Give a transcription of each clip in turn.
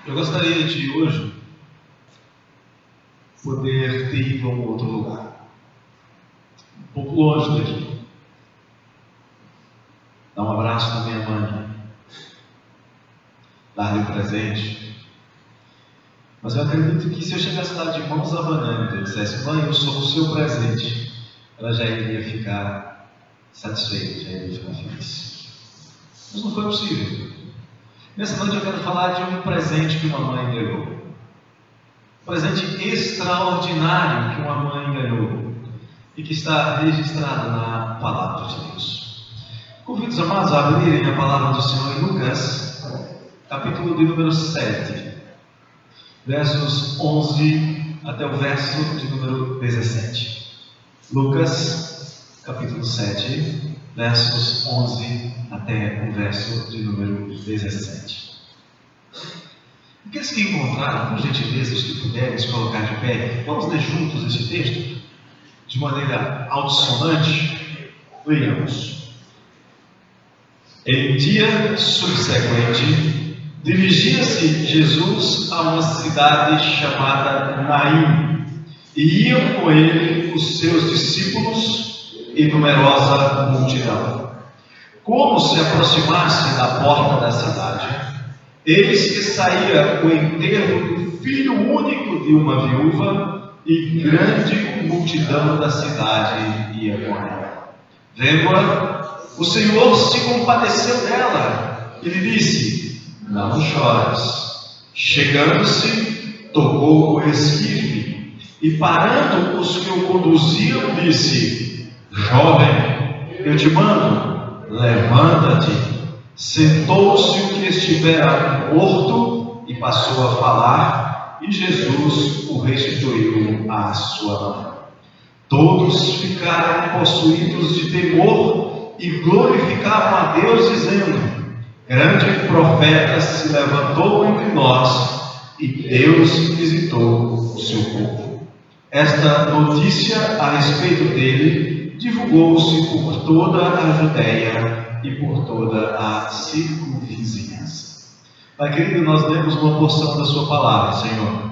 Eu gostaria de hoje poder ter ido a um outro lugar, um pouco longe daqui, dar um abraço na minha mãe, dar-lhe um presente. Mas eu acredito que se eu chegasse lá de mãos abanando e dissesse: mãe, eu sou o seu presente, ela já iria ficar satisfeita, já iria ficar feliz. Mas não foi possível. Nessa noite eu quero falar de um presente que uma mãe ganhou. Um presente extraordinário que uma mãe ganhou e que está registrado na Palavra de Deus. Convido os amados a abrirem a Palavra do Senhor em Lucas, capítulo de número 7, versos 11 até o verso de número 17. Lucas, capítulo 7, versos 11 até o verso de número 17. Aqueles que encontraram, por gentileza, os que puderem se colocar de pé, vamos ler juntos esse texto, de maneira altissonante. Leiamos. Em dia subsequente, dirigia-se Jesus a uma cidade chamada Naim, e iam com ele os seus discípulos e numerosa multidão. Como se aproximasse da porta da cidade, eis que saía o enterro do filho único de uma viúva, e grande multidão da cidade ia com ela. Vendo-a, o Senhor se compadeceu dela e lhe disse: não chores. Chegando-se, tocou o esquife e, parando os que o conduziam, disse: jovem, eu te mando, levanta-te. Sentou-se o que estivera morto e passou a falar, e Jesus o restituiu à sua mãe. Todos ficaram possuídos de temor e glorificavam a Deus, dizendo: grande profeta se levantou entre nós, e Deus visitou o seu povo. Esta notícia a respeito dele divulgou-se por toda a Judeia e por toda a circunvizinhança. Pai querido, nós lemos uma porção da sua palavra, Senhor.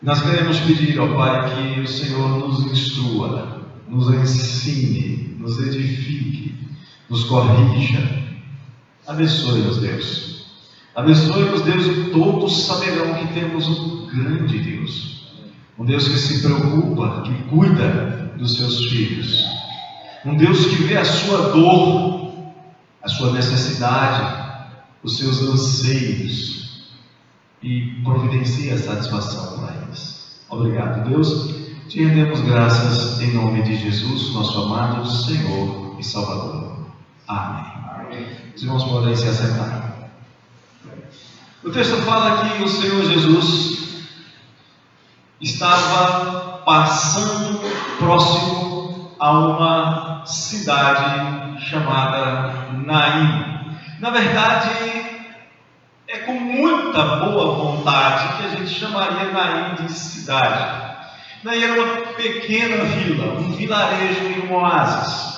Nós queremos pedir ao Pai que o Senhor nos instrua, nos ensine, nos edifique, nos corrija. Abençoe-nos, Deus. Abençoe-nos, Deus, e todos saberão que temos um grande Deus. Um Deus que se preocupa, que cuida dos seus filhos. Um Deus que vê a sua dor, a sua necessidade, os seus anseios e providencia a satisfação para eles. Obrigado, Deus. Te rendemos graças em nome de Jesus, nosso amado Senhor e Salvador. Amém. Os irmãos podem se assentar. O texto fala que o Senhor Jesus estava passando próximo a uma cidade chamada Naim. Na verdade, é com muita boa vontade que a gente chamaria Naim de cidade. Naim era uma pequena vila, um vilarejo em um oásis.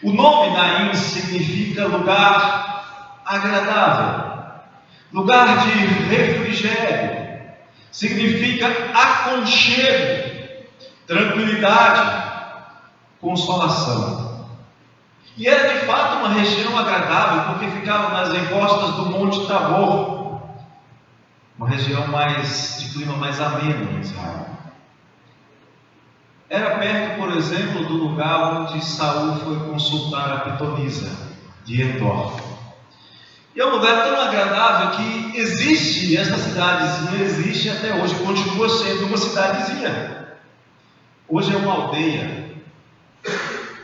O nome Naim significa lugar agradável, lugar de refrigério, significa aconchego, tranquilidade, consolação. E era de fato uma região agradável, porque ficava nas encostas do Monte Tabor, uma região de clima mais ameno em Israel. Era perto, por exemplo, do lugar onde Saul foi consultar a pitonisa de Endor. E é um lugar tão agradável que existe, essa cidadezinha existe até hoje, continua sendo uma cidadezinha. Hoje é uma aldeia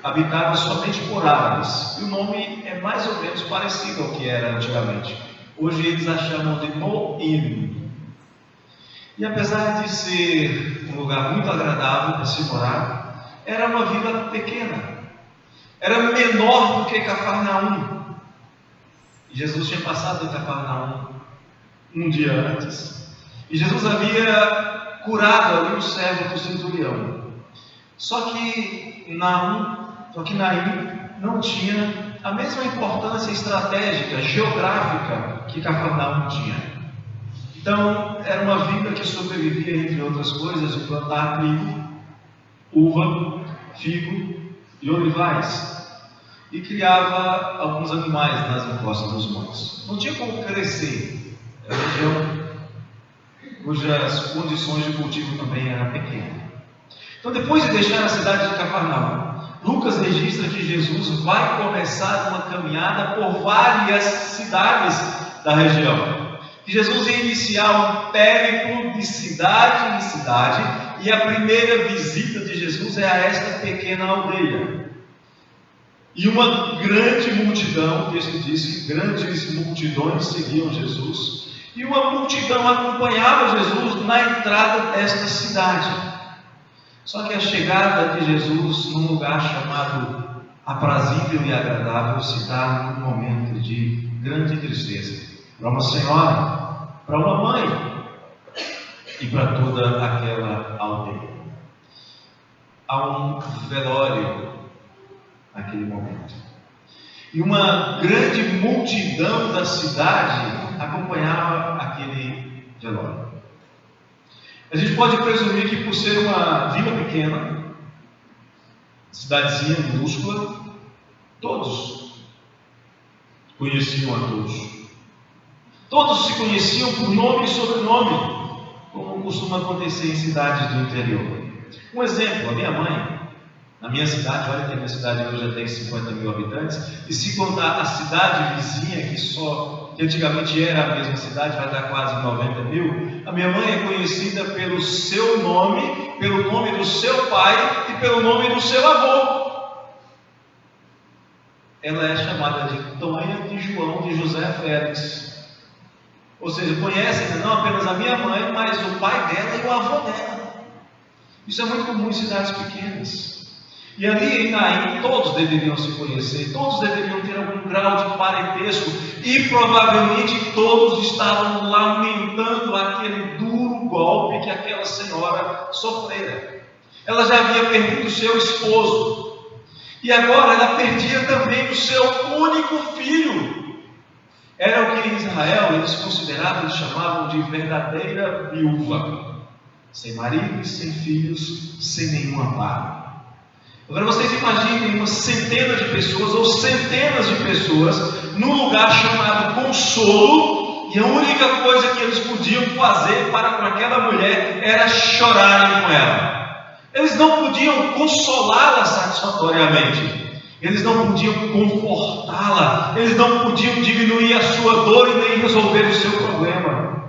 habitada somente por árabes, e o nome é mais ou menos parecido ao que era antigamente. Hoje eles a chamam de Moim. E apesar de ser um lugar muito agradável para se morar, era uma vila pequena, era menor do que Cafarnaum. E Jesus tinha passado em Cafarnaum um dia antes, e Jesus havia curado ali o servo do centurião. Só que Naim não tinha a mesma importância estratégica, geográfica que Cafarnaum tinha. Então, era uma vila que sobrevivia, entre outras coisas, de plantar trigo, uva, figo e olivais, e criava alguns animais nas encostas dos montes. Não tinha como crescer, era uma região cujas condições de cultivo também eram pequenas. Então, depois de deixar a cidade de Cafarnaum, Lucas registra que Jesus vai começar uma caminhada por várias cidades da região. Que Jesus ia iniciar um périplo de cidade em cidade, e a primeira visita de Jesus é a esta pequena aldeia. E uma grande multidão, o texto diz que grandes multidões seguiam Jesus, e uma multidão acompanhava Jesus na entrada desta cidade. Só que a chegada de Jesus num lugar chamado aprazível e agradável se dá num momento de grande tristeza para uma senhora, para uma mãe e para toda aquela aldeia. Há um velório naquele momento, e uma grande multidão da cidade acompanhava aquele velório. A gente pode presumir que, por ser uma vila pequena, cidadezinha minúscula, todos conheciam a todos. Todos se conheciam por nome e sobrenome, como costuma acontecer em cidades do interior. Um exemplo: a minha mãe, na minha cidade, olha que a minha cidade hoje já tem 50 mil habitantes, e se contar a cidade vizinha, que antigamente era a mesma cidade, vai dar quase 90 mil, a minha mãe é conhecida pelo seu nome, pelo nome do seu pai e pelo nome do seu avô. Ela é chamada de Tonha de João de José Félix. Ou seja, conhecem não apenas a minha mãe, mas o pai dela e o avô dela. Isso é muito comum em cidades pequenas. E ali em Naim, todos deveriam se conhecer, todos deveriam ter algum grau de parentesco, e provavelmente todos estavam lamentando aquele duro golpe que aquela senhora sofrera. Ela já havia perdido seu esposo, e agora ela perdia também o seu único filho. Era o que em Israel eles consideravam, eles chamavam de verdadeira viúva, sem marido e sem filhos, sem nenhum amparo. Agora vocês imaginem uma centena de pessoas ou centenas de pessoas num lugar chamado Consolo, e a única coisa que eles podiam fazer para com aquela mulher era chorarem com ela. Eles não podiam consolá-la satisfatoriamente, eles não podiam confortá-la, eles não podiam diminuir a sua dor e nem resolver o seu problema.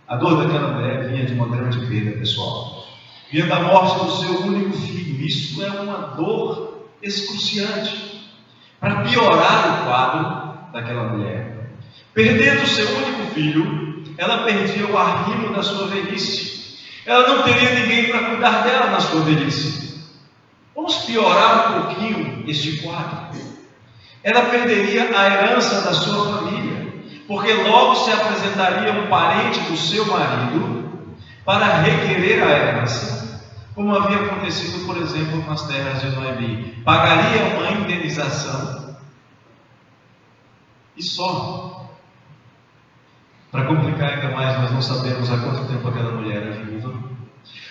A dor daquela mulher vinha de uma grande perda pessoal, vinha da morte do seu único filho. Isso é uma dor excruciante. Para piorar o quadro daquela mulher, perdendo o seu único filho, ela perdia o arrimo da sua velhice. Ela não teria ninguém para cuidar dela na sua velhice. Vamos piorar um pouquinho este quadro. Ela perderia a herança da sua família, porque logo se apresentaria um parente do seu marido para requerer a herança, como havia acontecido, por exemplo, nas terras de Noemi. Pagaria uma indenização e só. Para complicar ainda mais, nós não sabemos há quanto tempo aquela mulher era viúva.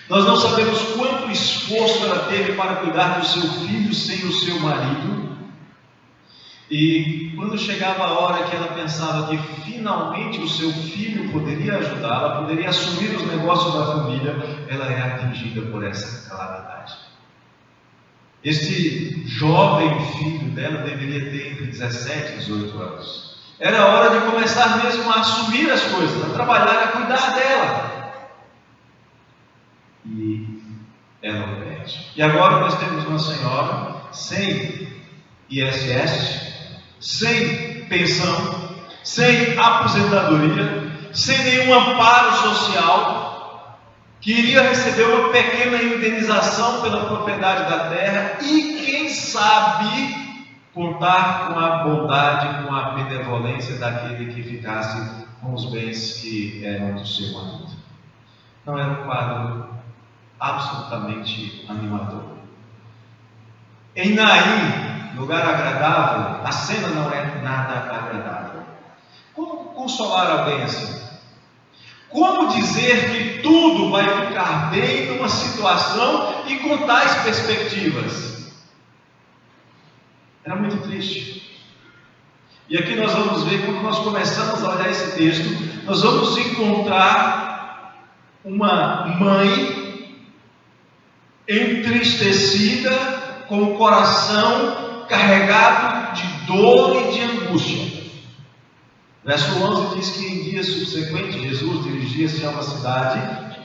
Nós não sabemos quanto esforço ela teve para cuidar do seu filho sem o seu marido. E quando chegava a hora que ela pensava que finalmente o seu filho poderia ajudá-la, poderia assumir os negócios da família, ela é atingida por essa calamidade. Este jovem filho dela deveria ter entre 17 e 18 anos. Era a hora de começar mesmo a assumir as coisas, a trabalhar, a cuidar dela. E ela o perde. E agora nós temos uma senhora sem ISS, sem pensão, sem aposentadoria, sem nenhum amparo social, que iria receber uma pequena indenização pela propriedade da terra e, quem sabe, contar com a bondade, com a benevolência daquele que ficasse com os bens que eram do seu marido. Não era um quadro absolutamente animador. Em Naim, lugar agradável, a cena não é nada agradável. Como consolar alguém assim? Como dizer que tudo vai ficar bem numa situação e com tais perspectivas? Era muito triste. E aqui nós vamos ver, quando nós começamos a olhar esse texto, nós vamos encontrar uma mãe entristecida, com o coração carregado de dor e de angústia. Verso 11 diz que em dias subsequentes Jesus dirigia-se a uma cidade,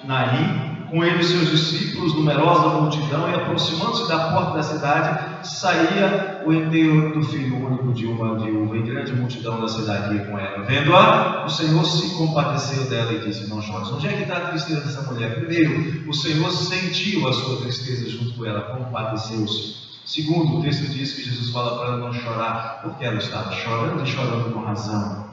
Naim, com ele e seus discípulos, numerosa multidão, e aproximando-se da porta da cidade, saía o enterro do filho único de uma viúva, e grande multidão da cidade ia com ela. Vendo-a, o Senhor se compadeceu dela e disse: não chores. Onde é que está a tristeza dessa mulher? Primeiro, o Senhor sentiu a sua tristeza junto com ela, compadeceu-se. Segundo, o texto diz que Jesus fala para ela não chorar, porque ela estava chorando e chorando com razão.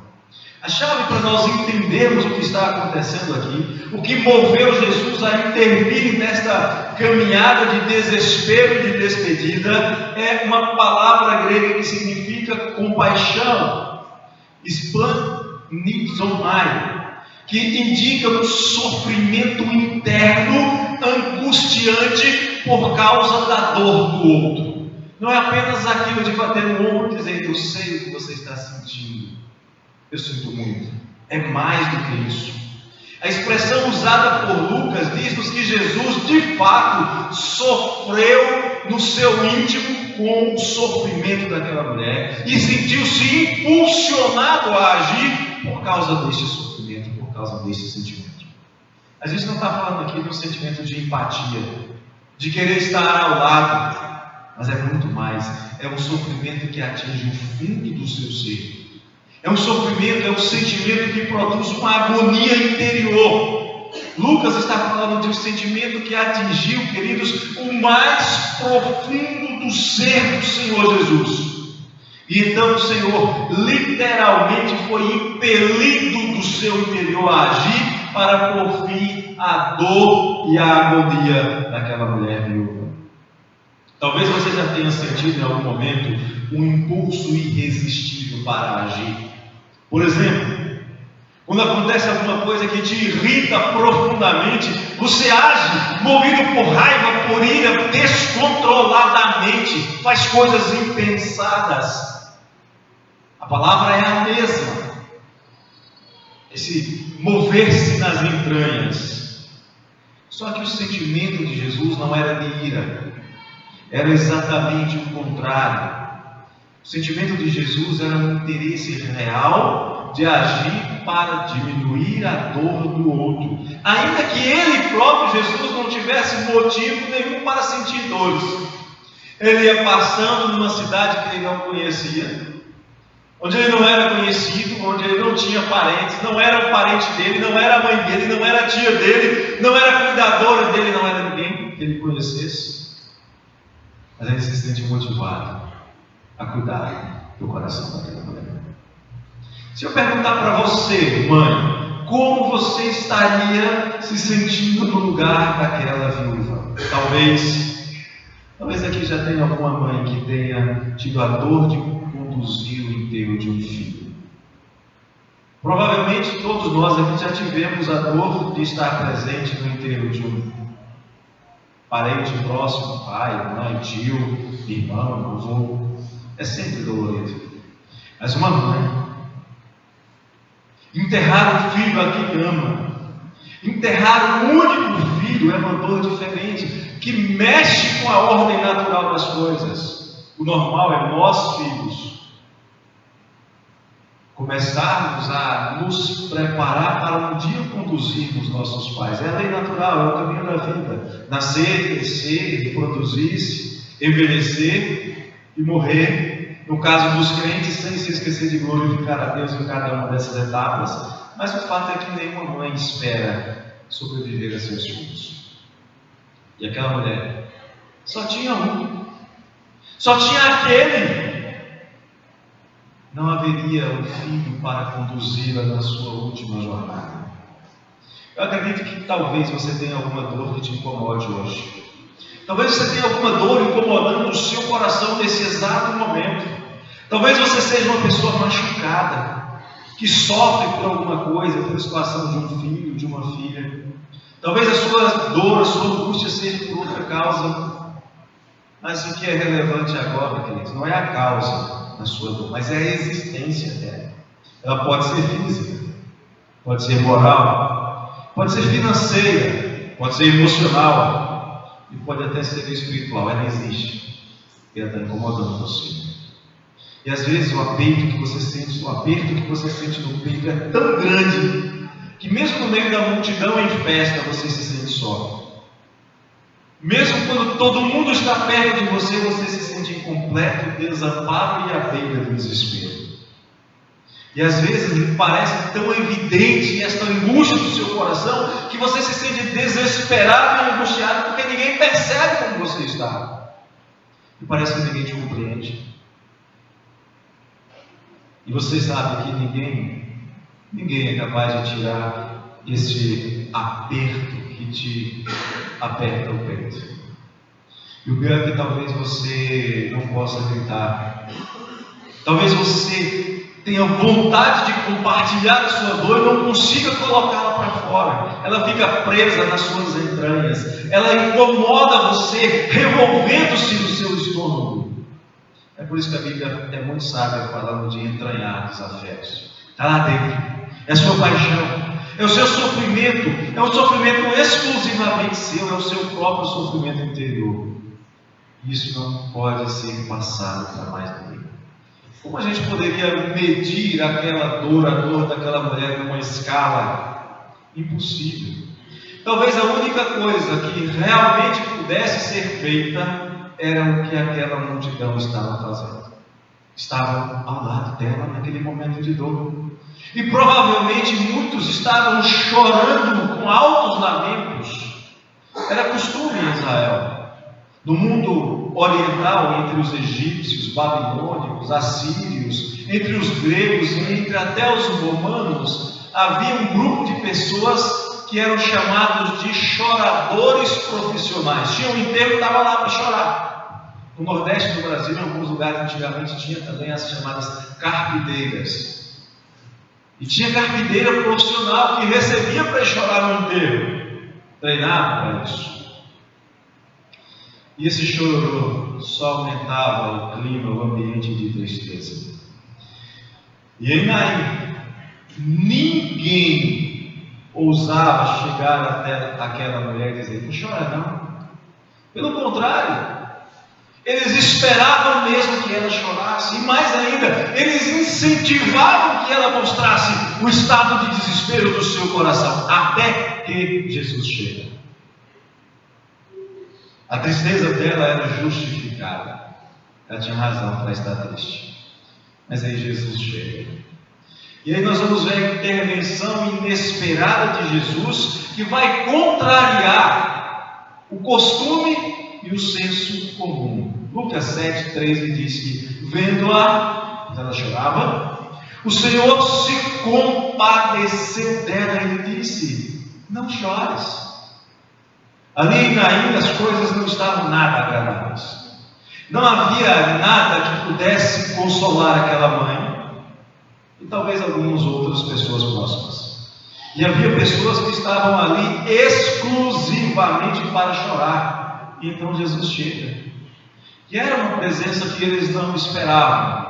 A chave para nós entendermos o que está acontecendo aqui, o que moveu Jesus a intervir nesta caminhada de desespero e de despedida, é uma palavra grega que significa compaixão, splanizomai, que indica um sofrimento interno angustiante por causa da dor do outro. Não é apenas aquilo de bater no ombro e dizer: eu sei o que você está sentindo, eu sinto muito. É mais do que isso. A expressão usada por Lucas diz-nos que Jesus de fato sofreu no seu íntimo com o sofrimento daquela mulher e sentiu-se impulsionado a agir por causa deste sofrimento, por causa deste sentimento. A gente não está falando aqui de um sentimento de empatia, de querer estar ao lado, mas é muito mais. É um sofrimento que atinge o fundo do seu ser. É um sofrimento, é um sentimento que produz uma agonia interior. Lucas está falando de um sentimento que atingiu, queridos, o mais profundo do ser do Senhor Jesus. E então o Senhor literalmente foi impelido do seu interior a agir para pôr fim à dor e à agonia daquela mulher viúva. Talvez você já tenha sentido em algum momento um impulso irresistível para agir. Por exemplo, quando acontece alguma coisa que te irrita profundamente, você age movido por raiva, por ira, descontroladamente, faz coisas impensadas. A palavra é a mesma. Esse mover-se nas entranhas. Só que o sentimento de Jesus não era de ira, era exatamente o contrário. O sentimento de Jesus era um interesse real de agir para diminuir a dor do outro, ainda que ele próprio, Jesus, não tivesse motivo nenhum para sentir dores. Ele ia passando numa cidade que ele não conhecia, onde ele não era conhecido, onde ele não tinha parentes, não era o parente dele, não era a mãe dele, não era a tia dele, não era a cuidadora dele, não era ninguém que ele conhecesse. Mas ele se sente motivado a cuidar do coração daquela mulher. Se eu perguntar para você, mãe, como você estaria se sentindo no lugar daquela viúva? Talvez aqui já tenha alguma mãe que tenha tido a dor de conduzir o enterro de um filho. Provavelmente todos nós aqui já tivemos a dor de estar presente no enterro de um parente próximo, pai, mãe, tio, irmão, avô. É sempre dolorido. Mas uma mãe enterrar um filho a quem ama, enterrar um único filho é uma dor diferente, que mexe com a ordem natural das coisas. O normal é nós, filhos, começarmos a nos preparar para um dia conduzirmos nossos pais. É a lei natural, é o caminho da vida. Nascer, crescer, reproduzir-se, envelhecer e morrer. No caso dos crentes, sem se esquecer de glorificar a Deus em cada uma dessas etapas. Mas o fato é que nenhuma mãe espera sobreviver a seus filhos. E aquela mulher só tinha um, só tinha aquele. Não haveria um filho para conduzi-la na sua última jornada. Eu acredito que talvez você tenha alguma dor que te incomode hoje. Talvez você tenha alguma dor incomodando o seu coração nesse exato momento. Talvez você seja uma pessoa machucada, que sofre por alguma coisa, pela situação de um filho, de uma filha. Talvez a sua dor, a sua angústia seja por outra causa. Mas o que é relevante agora, queridos, não é a causa da sua dor, mas é a existência dela. Ela pode ser física, pode ser moral, pode ser financeira, pode ser emocional e pode até ser espiritual. Ela existe e ela está incomodando você. E às vezes o aperto que você sente no peito é tão grande que mesmo no meio da multidão em festa você se sente só. Mesmo quando todo mundo está perto de você, você se sente em completo desamparo e à beira do desespero. E às vezes parece tão evidente esta angústia do seu coração que você se sente desesperado e angustiado porque ninguém percebe como você está. E parece que ninguém te compreende. E você sabe que ninguém é capaz de tirar esse aperto que te aperta o peito. E o pior é que talvez você não possa gritar. Talvez você tenha vontade de compartilhar a sua dor e não consiga colocá-la para fora. Ela fica presa nas suas entranhas. Ela incomoda você, revolvendo-se no seu estômago. É por isso que a Bíblia é muito sábia falando de entranhados afetos. Está lá dentro. É a sua paixão. É o seu sofrimento. É um sofrimento exclusivamente seu. É o seu próprio sofrimento interior. Isso não pode ser passado para mais ninguém. Como a gente poderia medir aquela dor, a dor daquela mulher numa escala? Impossível. Talvez a única coisa que realmente pudesse ser feita era o que aquela multidão estava fazendo. Estavam ao lado dela naquele momento de dor. E provavelmente muitos estavam chorando com altos lamentos. Era costume em Israel. No mundo oriental, entre os egípcios, babilônicos, assírios, entre os gregos e entre até os romanos, havia um grupo de pessoas que eram chamados de choradores profissionais. Tinha um enterro e estava lá para chorar. No Nordeste do Brasil, em alguns lugares antigamente, tinha também as chamadas carpideiras. E tinha carpideira profissional que recebia para chorar no enterro, treinava para isso. E esse choro só aumentava o clima, o ambiente de tristeza. E em Naim, ninguém ousava chegar até aquela mulher e dizer: não chora não. Pelo contrário, eles esperavam mesmo que ela chorasse, e mais ainda, eles incentivavam que ela mostrasse o estado de desespero do seu coração, até que Jesus chega. A tristeza dela era justificada, ela tinha razão para estar triste, mas aí Jesus chega. E aí nós vamos ver a intervenção inesperada de Jesus, que vai contrariar o costume e o senso comum. Lucas 7,13 diz que, vendo-a, ela chorava, o Senhor se compadeceu dela e lhe disse: não chores. Ali em Naim as coisas não estavam nada agradáveis. Não havia nada que pudesse consolar aquela mãe e talvez algumas outras pessoas próximas. E havia pessoas que estavam ali exclusivamente para chorar. E então Jesus chega. E era uma presença que eles não esperavam.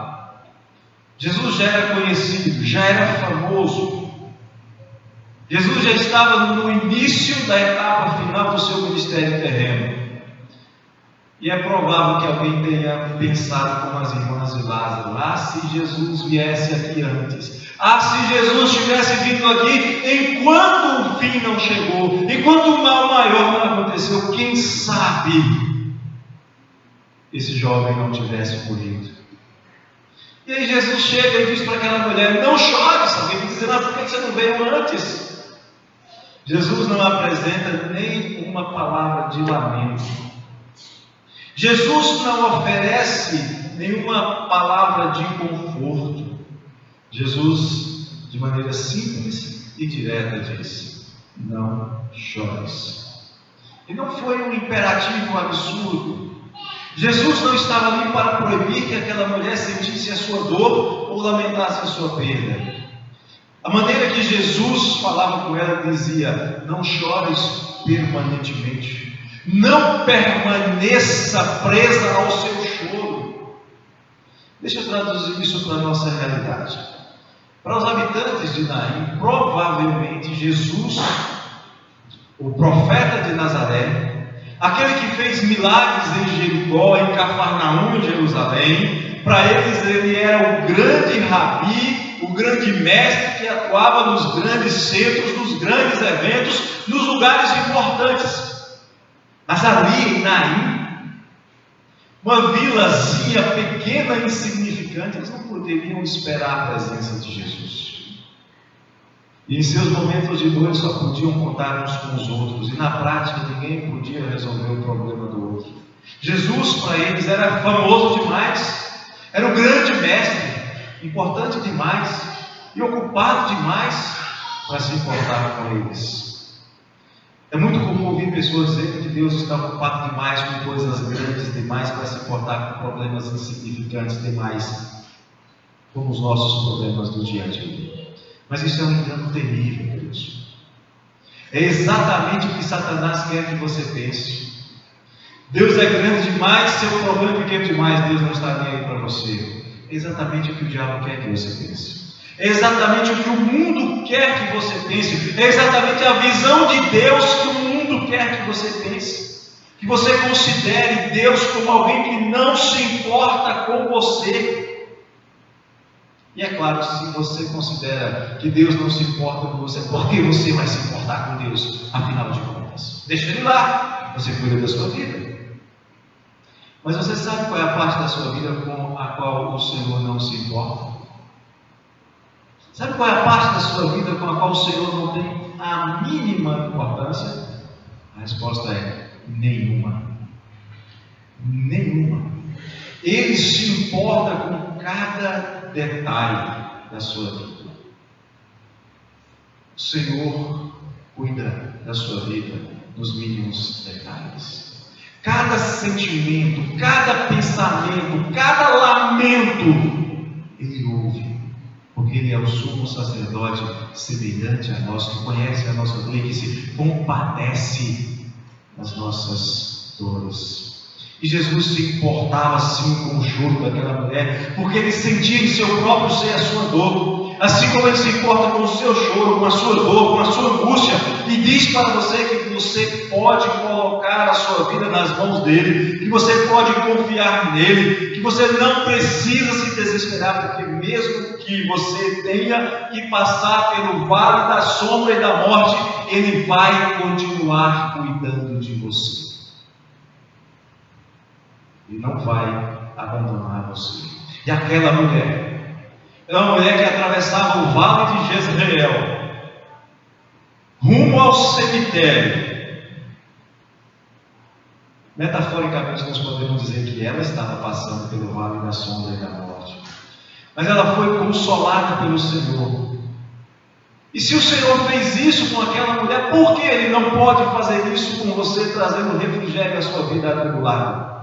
Jesus já era conhecido, já era famoso. Jesus já estava no início da etapa final do seu ministério terreno. E é provável que alguém tenha pensado como as irmãs de Lázaro: se Jesus viesse aqui antes, se Jesus tivesse vindo aqui enquanto o fim não chegou, enquanto o mal maior não aconteceu, quem sabe esse jovem não tivesse morrido. E aí Jesus chega e diz para aquela mulher: não chore. Alguém vai dizer: por que você não veio antes? Jesus não apresenta nem uma palavra de lamento. Jesus não oferece nenhuma palavra de conforto. Jesus, de maneira simples e direta, diz: não chores. E não foi um imperativo absurdo. Jesus não estava ali para proibir que aquela mulher sentisse a sua dor ou lamentasse a sua perda. A maneira que Jesus falava com ela dizia: não chores permanentemente. Não permaneça presa ao seu choro. Deixa eu traduzir isso para a nossa realidade. Para os habitantes de Naim, provavelmente Jesus, o profeta de Nazaré, aquele que fez milagres em Jericó, em Cafarnaum, em Jerusalém, para eles ele era o grande rabi, o grande mestre que atuava nos grandes centros, nos grandes eventos, nos lugares importantes. Mas ali em Naim, uma vilazinha pequena e insignificante, eles não poderiam esperar a presença de Jesus. E em seus momentos de dor só podiam contar uns com os outros, e na prática ninguém podia resolver o problema do outro. Jesus para eles era famoso demais, era um grande mestre, importante demais e ocupado demais para se importar com eles. É muito comum ouvir pessoas dizendo que Deus está ocupado demais com coisas grandes demais para se importar com problemas insignificantes demais, como os nossos problemas do dia a dia. Mas isso é um engano terrível, queridos. É exatamente o que Satanás quer que você pense. Deus é grande demais, seu problema é pequeno demais, Deus não está nem aí para você. É exatamente o que o diabo quer que você pense. É exatamente o que o mundo quer que você pense. É exatamente a visão de Deus que o mundo quer que você pense. Que você considere Deus como alguém que não se importa com você. E é claro, se você considera que Deus não se importa com você, por que você vai se importar com Deus? Afinal de contas, deixa Ele lá, você cuida da sua vida. Mas você sabe qual é a parte da sua vida com a qual o Senhor não se importa? Sabe qual é a parte da sua vida com a qual o Senhor não tem a mínima importância? A resposta é nenhuma. Nenhuma. Ele se importa com cada detalhe da sua vida. O Senhor cuida da sua vida nos mínimos detalhes. Cada sentimento, cada pensamento, cada lamento, Ele ouve. Porque Ele é o sumo sacerdote semelhante a nós, que conhece a nossa dor e que se compadece das nossas dores. E Jesus se importava assim com o choro daquela mulher, porque Ele sentia em seu próprio ser a sua dor, assim como Ele se importa com o seu choro, com a sua dor, com a sua angústia, e diz para você que você pode colocar a sua vida nas mãos dEle, que você pode confiar nele, que você não precisa se desesperar, porque mesmo que você tenha que passar pelo vale da sombra e da morte, Ele vai continuar cuidando de você. Ele não vai abandonar você. E aquela mulher, era uma mulher que atravessava o vale de Jezreel, rumo ao cemitério. Metaforicamente nós podemos dizer que ela estava passando pelo vale da sombra e da morte. Mas ela foi consolada pelo Senhor. E se o Senhor fez isso com aquela mulher, por que Ele não pode fazer isso com você, trazendo refrigério à sua vida atribulada?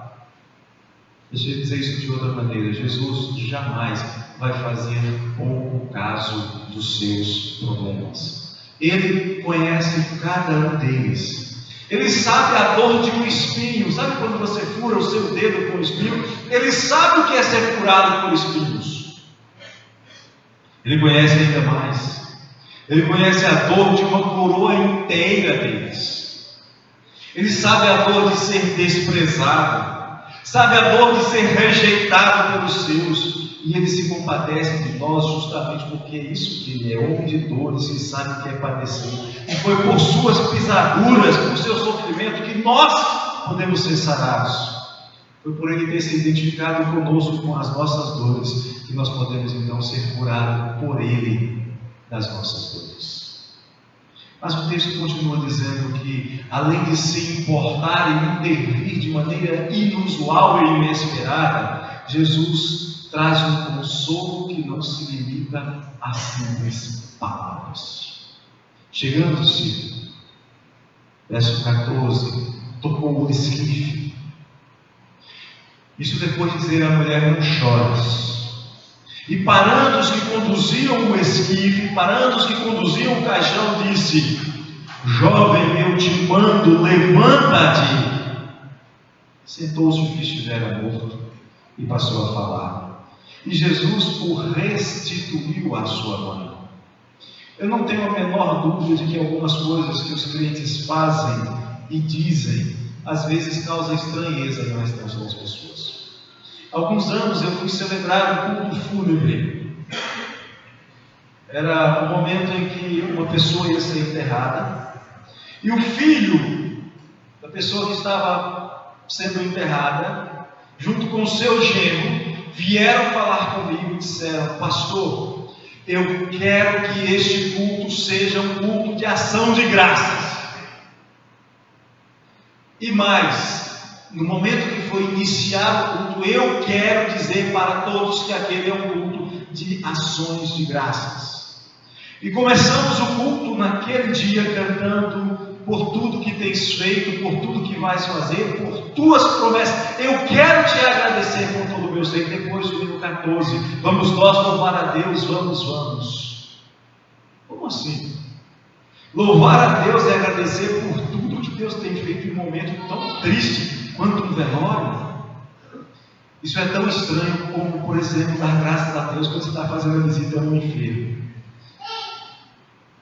Deixa eu dizer isso de outra maneira. Jesus jamais vai fazer pouco caso dos seus problemas. Ele conhece cada um deles. Ele sabe a dor de um espinho. Sabe quando você fura o seu dedo com um espinho? Ele sabe o que é ser furado por espinhos. Ele conhece ainda mais. Ele conhece a dor de uma coroa inteira deles. Ele sabe a dor de ser desprezado. Sabe a dor de ser rejeitado pelos seus, e Ele se compadece de nós justamente porque é isso que Ele é, homem de dores, e sabe o que é padecer. E foi por suas pisaduras, por seu sofrimento, que nós podemos ser sarados. Foi por Ele ter se identificado conosco com as nossas dores, que nós podemos então ser curados por Ele das nossas dores. Mas o texto continua dizendo que, além de se importar e intervir de maneira inusual e inesperada, Jesus traz um consolo que não se limita a simples palavras. Chegando-se, verso 14, tocou o esquife. Isso depois de dizer à mulher: não chores. E parando os que conduziam o esquife, parando os que conduziam o caixão, disse: jovem, eu te mando, levanta-te. Sentou-se o que estivera morto e passou a falar. E Jesus o restituiu à sua mãe. Eu não tenho a menor dúvida de que algumas coisas que os crentes fazem e dizem, às vezes causam estranheza na restante das pessoas. Há alguns anos eu fui celebrar um culto fúnebre. Era o momento em que uma pessoa ia ser enterrada, e o filho da pessoa que estava sendo enterrada, junto com o seu genro, vieram falar comigo e disseram: pastor, eu quero que este culto seja um culto de ação de graças. E mais, no momento que foi iniciado o culto, eu quero dizer para todos que aquele é um culto de ações de graças. E começamos o culto naquele dia cantando: por tudo que tens feito, por tudo que vais fazer, por tuas promessas, eu quero te agradecer com todo o meu ser. Depois do livro 14, vamos nós louvar a Deus, vamos. Como assim? Louvar a Deus é agradecer por tudo que Deus tem feito em um momento tão triste quanto um velório? Isso é tão estranho como, por exemplo, dar graças a Deus quando você está fazendo a visita a um enfermo.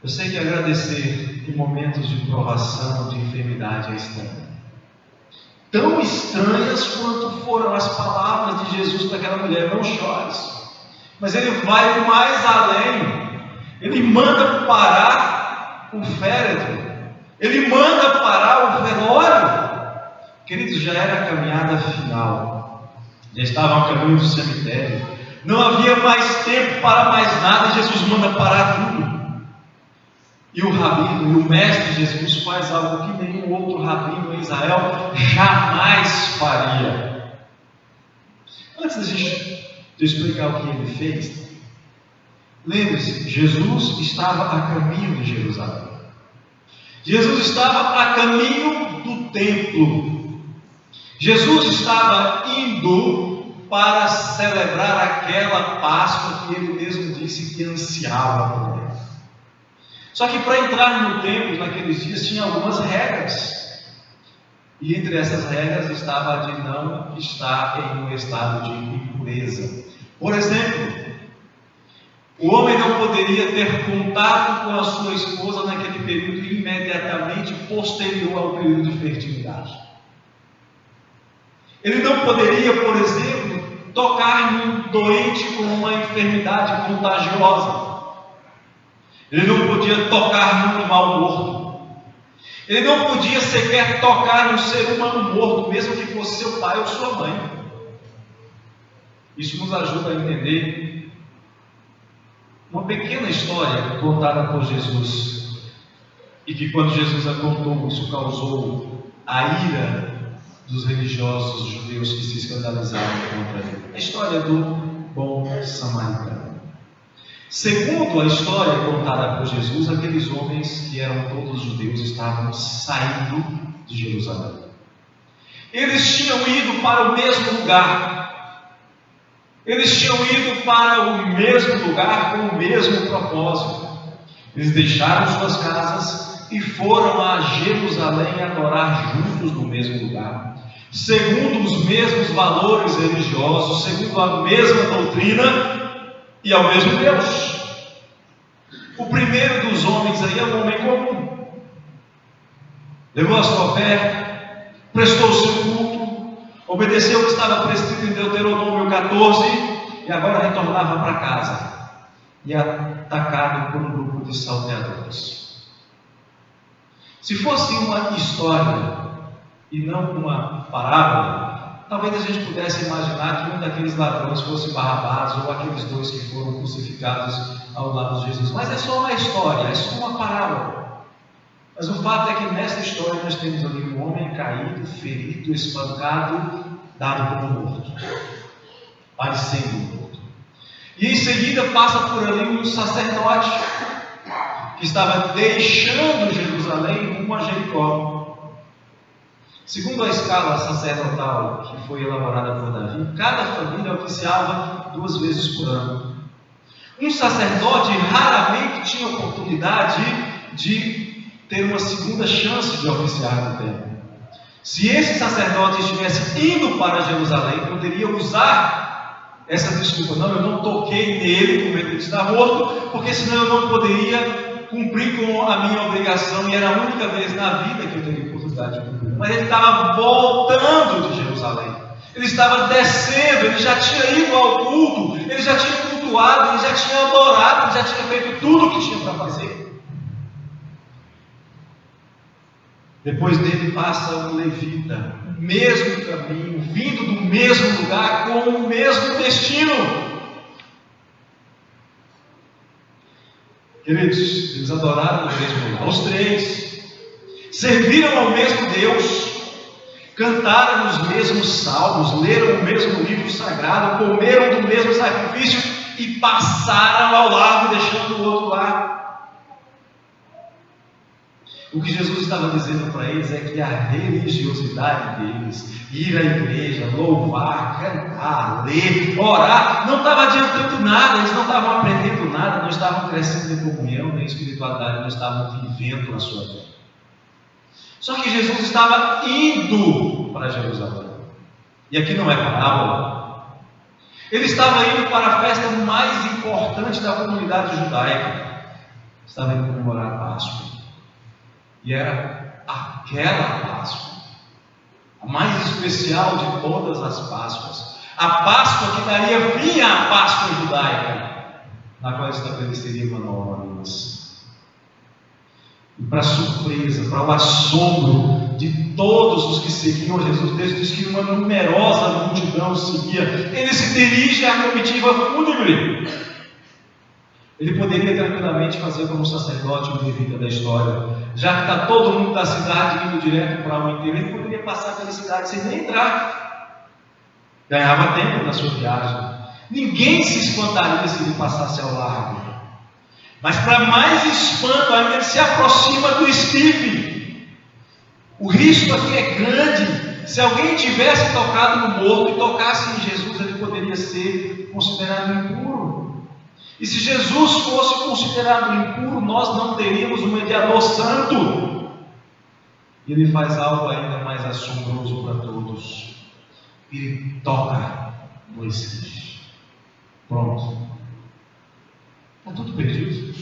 Eu sei que agradecer em momentos de provação, de enfermidade é estranho. Tão estranhas quanto foram as palavras de Jesus para aquela mulher: não chores. Mas ele vai mais além. Ele manda parar o féretro. Ele manda parar o velório. Queridos, já era a caminhada final. Já estavam a caminho do cemitério. Não havia mais tempo para mais nada. Jesus manda parar tudo. E o rabino, e o mestre Jesus faz algo que nenhum outro rabino em Israel jamais faria. Antes de eu explicar o que ele fez, lembre-se, Jesus estava a caminho de Jerusalém. Jesus estava a caminho do templo. Jesus estava indo para celebrar aquela Páscoa que ele mesmo disse que ansiava por ela. Só que para entrar no templo naqueles dias tinha algumas regras. E entre essas regras estava a de não estar em um estado de impureza. Por exemplo, o homem não poderia ter contato com a sua esposa naquele período imediatamente posterior ao período de fertilidade. Ele não poderia, por exemplo, tocar num doente com uma enfermidade contagiosa. Ele não podia tocar num animal morto. Ele não podia sequer tocar num ser humano morto, mesmo que fosse seu pai ou sua mãe. Isso nos ajuda a entender uma pequena história contada por Jesus, e que quando Jesus a contou, isso causou a ira dos religiosos judeus que se escandalizaram contra ele. A história do bom samaritano. Segundo a história contada por Jesus, aqueles homens que eram todos judeus estavam saindo de Jerusalém. Eles tinham ido para o mesmo lugar. Eles tinham ido para o mesmo lugar com o mesmo propósito. Eles deixaram suas casas e foram a Jerusalém adorar juntos no mesmo lugar, segundo os mesmos valores religiosos, segundo a mesma doutrina e ao mesmo Deus. O primeiro dos homens aí é um homem comum. Levou a sua oferta, prestou o seu culto, obedeceu o que estava prescrito em Deuteronômio 14 e agora retornava para casa e atacado por um grupo de salteadores. Se fosse uma história e não uma parábola, talvez a gente pudesse imaginar que um daqueles ladrões fosse Barrabás ou aqueles dois que foram crucificados ao lado de Jesus. Mas é só uma história, é só uma parábola. Mas o fato é que nessa história nós temos ali um homem caído, ferido, espancado, dado como morto, parecendo morto. E em seguida passa por ali um sacerdote que estava deixando Jerusalém rumo a Jericó. Segundo a escala sacerdotal que foi elaborada por Davi, cada família oficiava 2 vezes por ano. Um sacerdote raramente tinha oportunidade de ter uma segunda chance de oficiar no templo. Se esse sacerdote estivesse indo para Jerusalém, poderia usar essa desculpa: não, eu não toquei nele com medo de estar morto, porque senão eu não poderia cumprir com a minha obrigação, e era a única vez na vida que eu teria oportunidade de cumprir. Mas ele estava voltando de Jerusalém, ele estava descendo, ele já tinha ido ao culto, ele já tinha cultuado, ele já tinha adorado, ele já tinha feito tudo o que tinha para fazer. Depois dele passa um levita, o mesmo caminho, vindo do mesmo lugar, com o mesmo destino. Queridos, eles adoraram o mesmo lugar, os 3, serviram ao mesmo Deus, cantaram os mesmos salmos, leram o mesmo livro sagrado, comeram do mesmo sacrifício e passaram ao lado, deixando o outro lá. O que Jesus estava dizendo para eles é que a religiosidade deles, ir à igreja, louvar, cantar, ler, orar, não estava adiantando nada, eles não estavam aprendendo nada, não estavam crescendo em comunhão, nem em espiritualidade, não estavam vivendo a sua fé. Só que Jesus estava indo para Jerusalém, e aqui não é parábola, ele estava indo para a festa mais importante da comunidade judaica, estava indo comemorar a Páscoa. E era aquela Páscoa, a mais especial de todas as Páscoas, a Páscoa que daria fim à Páscoa judaica, na qual estabeleceria uma nova aliança. E para surpresa, para o assombro de todos os que seguiam Jesus, Deus diz que uma numerosa multidão seguia. Ele se dirige à comitiva fúnebre. Ele poderia tranquilamente fazer como o sacerdote e o levita da história. Já que está todo mundo da cidade indo direto para o enterro, ele poderia passar pela cidade sem nem entrar. Ganhava tempo na sua viagem. Ninguém se espantaria se ele passasse ao largo. Mas para mais espanto ainda, ele se aproxima do esquife. O risco aqui é grande. Se alguém tivesse tocado no morto e tocasse em Jesus, ele poderia ser considerado impuro. E se Jesus fosse considerado impuro, nós não teríamos um mediador santo. E ele faz algo ainda mais assombroso para todos. Ele toca no esquife. Pronto. Está tudo perdido.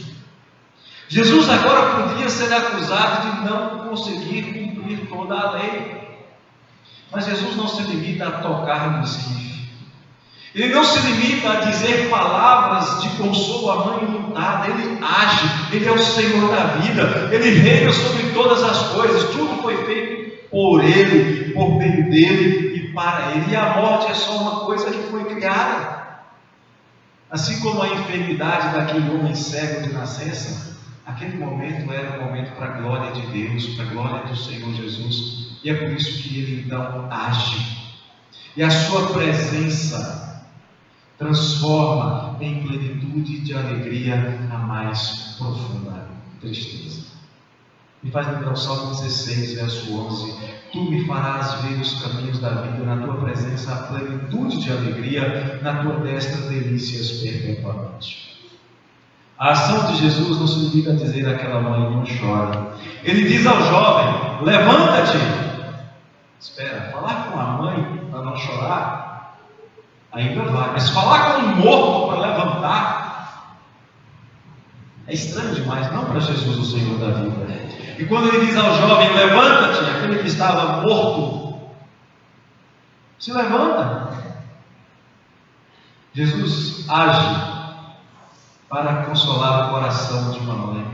Jesus agora podia ser acusado de não conseguir cumprir toda a lei. Mas Jesus não se limita a tocar no esquife. Ele não se limita a dizer palavras de consolo à mãe enlutada. Ele age, Ele é o Senhor da vida, Ele reina sobre todas as coisas. Tudo foi feito por Ele, por meio dEle e para Ele. E a morte é só uma coisa que foi criada. Assim como a enfermidade daquele homem cego de nascença, aquele momento era um momento para a glória de Deus, para a glória do Senhor Jesus. E é por isso que Ele então age. E a sua presença transforma em plenitude de alegria a mais profunda tristeza. Me faz lembrar o Salmo 16, verso 11: Tu me farás ver os caminhos da vida, na tua presença a plenitude de alegria, na tua destra delícias perpetuamente. A ação de Jesus não se limita a dizer àquela mãe: não chora. Ele diz ao jovem: levanta-te. Espera, falar com a mãe para não chorar ainda vai, mas falar com um morto para levantar é estranho demais, não para Jesus, o Senhor da vida. E quando ele diz ao jovem: levanta-te, aquele que estava morto se levanta. Jesus age para consolar o coração de uma mãe.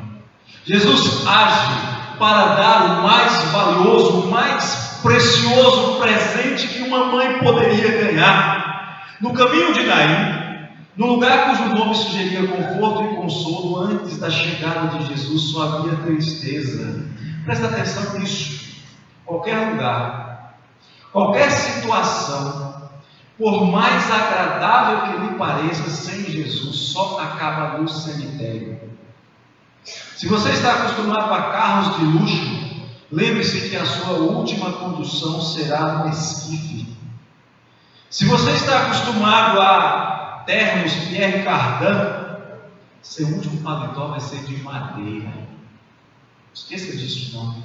Jesus age para dar o mais valioso, o mais precioso presente que uma mãe poderia ganhar. No caminho de Naim, no lugar cujo nome sugeria conforto e consolo, antes da chegada de Jesus só havia tristeza. Presta atenção nisso. Qualquer lugar, qualquer situação, por mais agradável que lhe pareça, sem Jesus só acaba no cemitério. Se você está acostumado a carros de luxo, lembre-se que a sua última condução será no esquife. Se você está acostumado a ternos Pierre Cardin, seu último paletó vai ser de madeira. Esqueça disso, não.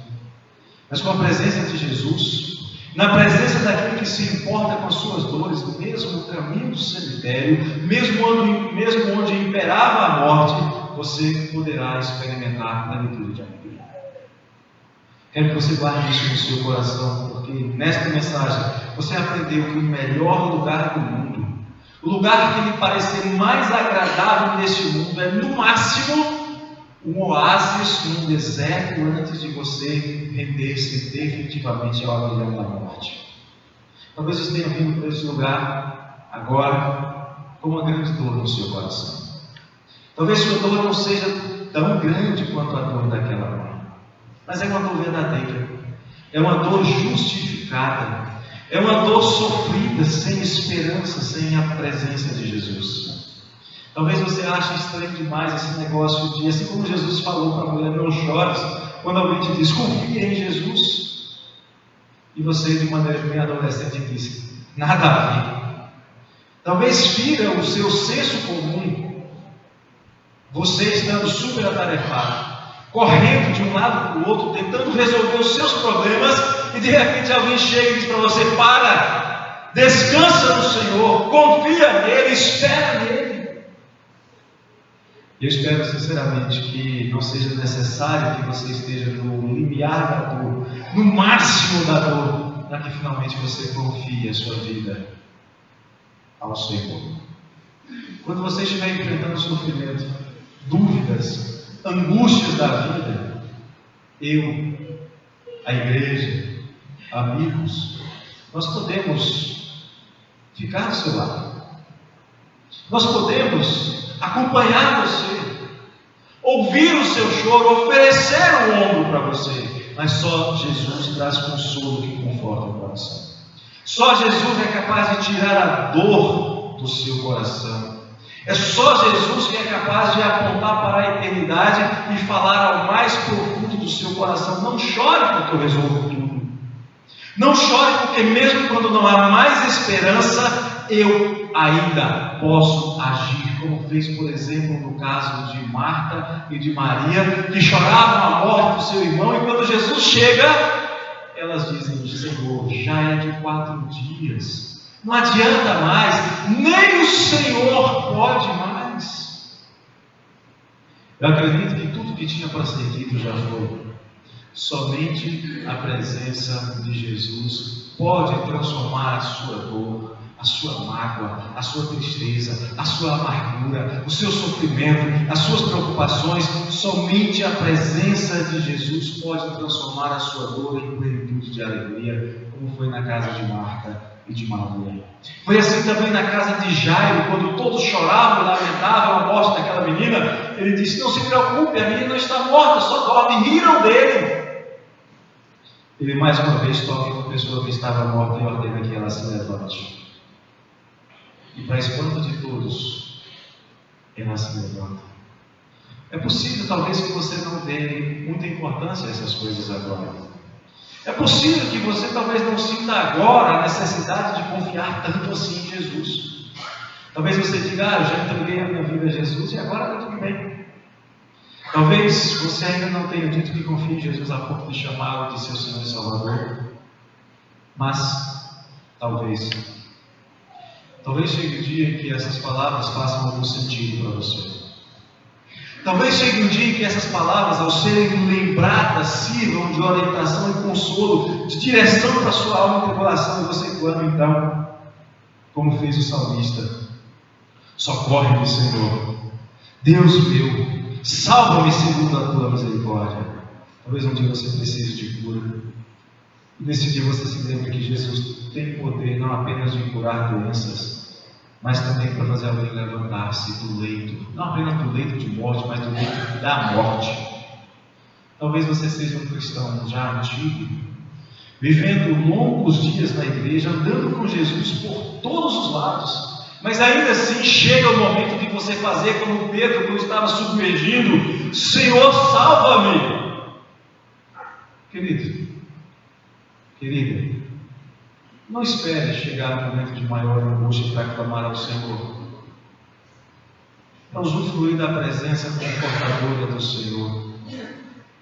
Mas com a presença de Jesus, na presença daquele que se importa com as suas dores, mesmo no caminho do cemitério, mesmo onde imperava a morte, você poderá experimentar plenitude de alegria. Quero que você guarde isso no seu coração, porque nesta mensagem você aprendeu que o melhor lugar do mundo, o lugar que lhe parecer mais agradável neste mundo, é no máximo um oásis num deserto antes de você render-se definitivamente ao aguilhão da morte. Talvez você tenha vindo para esse lugar agora com uma grande dor no seu coração. Talvez sua dor não seja tão grande quanto a dor daquela mãe, mas é uma dor verdadeira, é uma dor justificada, é uma dor sofrida, sem esperança, sem a presença de Jesus. Talvez você ache estranho demais esse negócio de, assim como Jesus falou para a mulher, não chores, quando alguém te diz, confia em Jesus, e você de maneira bem adolescente disse, nada a ver. Talvez fira o seu senso comum, você estando super atarefado, correndo de um lado para o outro, tentando resolver os seus problemas, e de repente alguém chega e diz para você, para, descansa no Senhor, confia nele, espera nele. Eu espero sinceramente que não seja necessário que você esteja no limiar da dor, no máximo da dor, para que finalmente você confie a sua vida ao Senhor. Quando você estiver enfrentando sofrimento, dúvidas, angústias da vida, eu, a igreja, amigos, nós podemos ficar do seu lado. Nós podemos acompanhar você, ouvir o seu choro, oferecer um ombro para você, mas só Jesus traz consolo que conforta o coração. Só Jesus é capaz de tirar a dor do seu coração. É só Jesus que é capaz de apontar para a eternidade e falar ao mais profundo do seu coração. Não chore porque eu resolvo tudo. Não chore porque mesmo quando não há mais esperança, eu ainda posso agir, como fez, por exemplo, no caso de Marta e de Maria, que choravam a morte do seu irmão, e quando Jesus chega, elas dizem, Senhor, já é de 4 dias, não adianta mais, nem o Senhor pode mais. Eu acredito que tudo que tinha para ser dito já foi. Somente a presença de Jesus pode transformar a sua dor, a sua mágoa, a sua tristeza, a sua amargura, o seu sofrimento, as suas preocupações. Somente a presença de Jesus pode transformar a sua dor em plenitude de alegria, como foi na casa de Marta e de Maria. Foi assim também na casa de Jairo, quando todos choravam e lamentavam a morte daquela menina. Ele disse, não se preocupe, a menina não está morta, só dorme. Riram dele. Ele mais uma vez toca em uma pessoa que estava morta e ordena que ela se levante. E para espanto de todos, ela se levanta. É possível talvez que você não dê muita importância a essas coisas agora. É possível que você talvez não sinta agora a necessidade de confiar tanto assim em Jesus. Talvez você diga, eu já entreguei a minha vida a Jesus e agora está tudo bem. Talvez você ainda não tenha dito que confia em Jesus a ponto de chamá-lo de seu Senhor e Salvador. Mas, talvez chegue o dia em que essas palavras façam algum sentido para você. Talvez chegue um dia em que essas palavras, ao serem lembradas, sirvam de orientação e consolo, de direção para a sua alma e teu coração, e você clama então, como fez o salmista, socorre-me, Senhor, Deus meu, salva-me segundo a tua misericórdia. Talvez um dia você precise de cura, e nesse dia você se lembre que Jesus tem poder não apenas de curar doenças, mas também para fazer alguém levantar-se do leito, não apenas do leito de morte, mas do leito da morte. Talvez você seja um cristão já antigo, vivendo longos dias na igreja, andando com Jesus por todos os lados, mas ainda assim chega o momento de você fazer como Pedro, quando estava submergindo, Senhor, salva-me. Querido, querida, não espere chegar no momento de maior angústia para clamar ao Senhor. Para usufruir da presença confortadora do Senhor.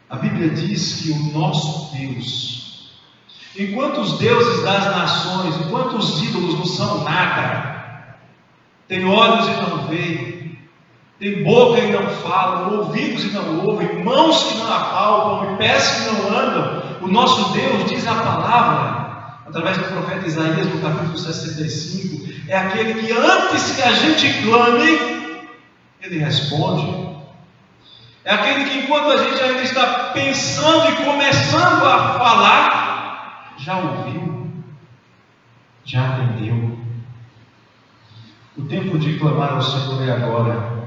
A Bíblia diz que o nosso Deus, enquanto os deuses das nações, enquanto os ídolos não são nada, tem olhos e não veem, tem boca e não falam, ouvidos e não ouvem, mãos que não apalpam e pés que não andam, o nosso Deus, diz a palavra, através do profeta Isaías, no capítulo 65, é aquele que antes que a gente clame, Ele responde. É aquele que enquanto a gente ainda está pensando e começando a falar, já ouviu, já atendeu. O tempo de clamar ao Senhor é agora,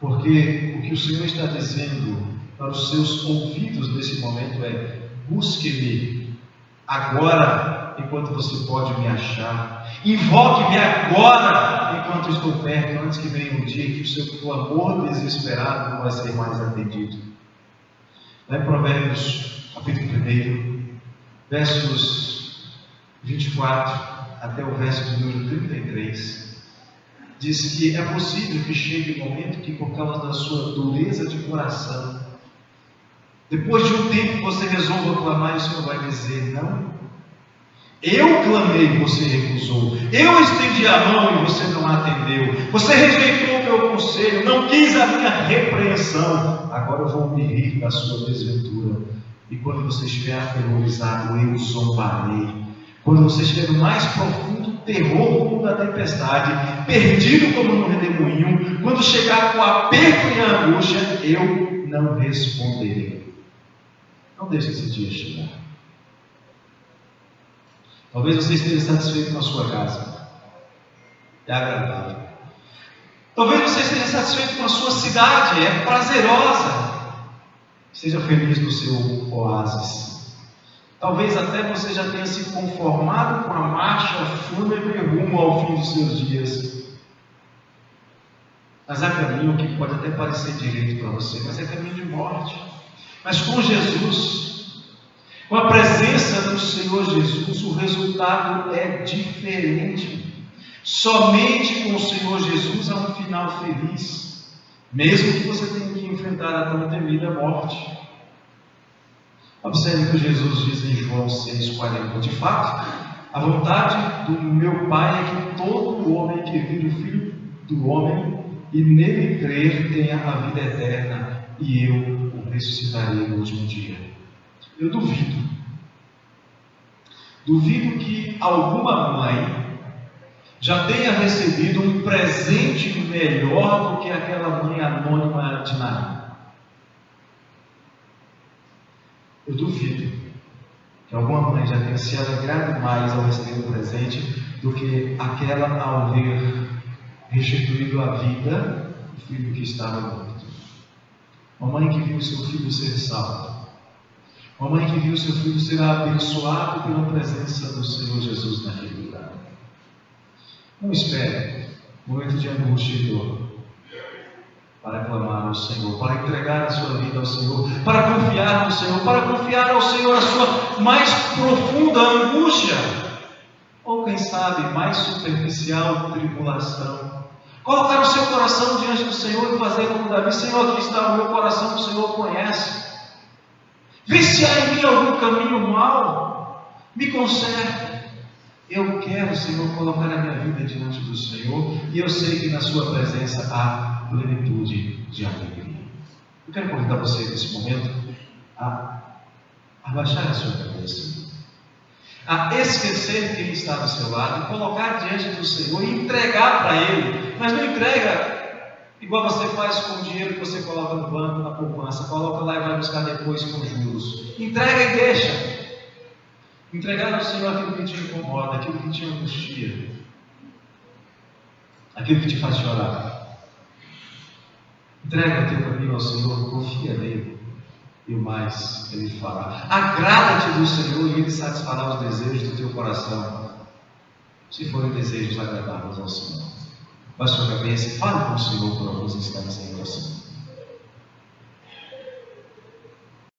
porque o que o Senhor está dizendo para os seus ouvidos nesse momento é: busque-me agora, enquanto você pode me achar. Invoque-me agora, enquanto estou perto, antes que venha um dia que o seu clamor desesperado não vai ser mais atendido. Lá em Provérbios, capítulo 1, versos 24 até o verso de número 33, diz que é possível que chegue um momento que, por causa da sua dureza de coração, depois de um tempo você resolva clamar e o Senhor vai dizer: não, eu clamei e você recusou, eu estendi a mão e você não atendeu, você rejeitou o meu conselho, não quis a minha repreensão, agora eu vou me rir da sua desventura, e quando você estiver aterrorizado, eu zombarei. Quando você estiver no mais profundo terror como da tempestade, perdido como no redemoinho, quando chegar com aperto e angústia, eu não responderei. Não deixe esse dia chegar. Talvez você esteja satisfeito com a sua casa. É agradável. Talvez você esteja satisfeito com a sua cidade. É prazerosa. Seja feliz no seu oásis. Talvez até você já tenha se conformado com a marcha fúnebre rumo ao fim dos seus dias. Mas há caminho que pode até parecer direito para você, mas é caminho de morte. Mas com Jesus, com a presença do Senhor Jesus, o resultado é diferente. Somente com o Senhor Jesus há um final feliz, mesmo que você tenha que enfrentar a tão temida morte. Observe o que Jesus diz em João 6,40. De fato, a vontade do meu Pai é que todo homem que vir o Filho do Homem e nele crer tenha a vida eterna, e eu o ressuscitarei no último dia. Eu duvido que alguma mãe já tenha recebido um presente melhor do que aquela mãe anônima de Naim. Eu duvido que alguma mãe já tenha se alegrado mais ao receber um presente do que aquela ao ver restituído a vida o filho que estava morto. Uma mãe que viu seu filho ser salvo. Uma mãe que viu seu filho ser abençoado pela presença do Senhor Jesus naquele lugar. Não espere momento de angústia e dor para clamar ao Senhor, para entregar a sua vida ao Senhor, para confiar no Senhor, para confiar ao Senhor a sua mais profunda angústia, ou quem sabe mais superficial tribulação. Colocar o seu coração diante do Senhor e fazer como Davi: Senhor, aqui está o meu coração, o Senhor conhece. Vê se há em mim algum caminho mau, me conserte. Eu quero, Senhor, colocar a minha vida diante do Senhor, e eu sei que na sua presença há plenitude de alegria. Eu quero convidar você nesse momento a abaixar a sua cabeça, a esquecer quem está do seu lado, colocar diante do Senhor e entregar para Ele. Mas não entrega igual você faz com o dinheiro que você coloca no banco, na poupança, coloca lá e vai buscar depois com juros. Entrega e deixa. Entregar ao Senhor aquilo que te incomoda, aquilo que te angustia, aquilo que te faz chorar. Entrega o teu caminho ao Senhor, confia nele, e o mais Ele fará. Agrada-te do Senhor e Ele satisfará os desejos do teu coração, se forem desejos agradáveis ao Senhor. Baixe a sua cabeça e fale com o Senhor por alguns instantes em oração.